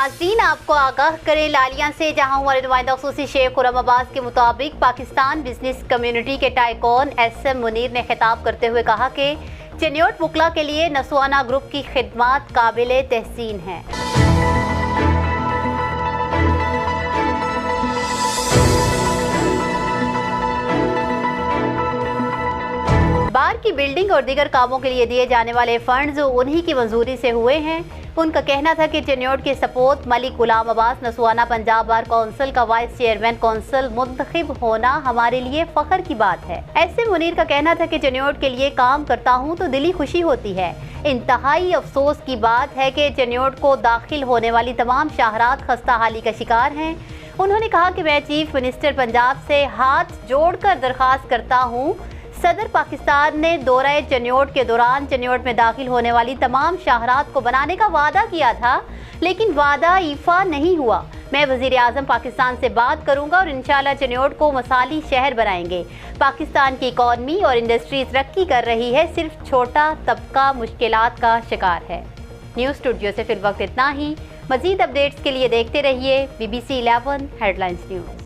नाज़रीन, आपको आगाह करें लालिया से, जहां हुआ नुमाइंदा खुसूसी शेख खुर्रम अब्बास के मुताबिक पाकिस्तान बिजनेस कम्युनिटी के टाइकॉन SM मुनीर ने खिताब करते हुए कहा कि चिन्योट वकला के लिए नसवाना ग्रुप की खिदमात काबिल तहसीन हैं। बार की बिल्डिंग और दीगर कामों के लिए दिए जाने वाले फंड्स उन्हीं की मंजूरी से हुए हैं। उनका कहना था कि चिन्योट के सपोर्ट मलिक गुलाम अब्बास नसवाना पंजाब बार काउंसिल का वाइस चेयरमैन काउंसिल मुंतखब होना हमारे लिए फख्र की बात है। ऐसे मुनीर का कहना था कि चिन्योट के लिए काम करता हूं तो दिली खुशी होती है। इंतहाई अफसोस की बात है कि चिन्योट को दाखिल होने वाली तमाम शाहरात खस्ता हाली का शिकार हैं। उन्होंने कहा कि मैं चीफ मिनिस्टर पंजाब से हाथ जोड़कर दरख्वास्त करता हूँ, सदर पाकिस्तान ने दौरा चिन्योट के दौरान चिन्योट में दाखिल होने वाली तमाम शाहरात को बनाने का वादा किया था, लेकिन वादा ईफा नहीं हुआ। मैं वज़ीर आज़म पाकिस्तान से बात करूंगा और इंशाल्लाह चिन्योट को मसाली शहर बनाएंगे। पाकिस्तान की इकॉनमी और इंडस्ट्री तरक्की कर रही है, सिर्फ छोटा तबका मुश्किलात का शिकार है। न्यूज़ स्टूडियो से फिल वक्त इतना ही। मज़ीद अपडेट्स के लिए देखते रहिए BBC 11 हेडलाइंस न्यूज़।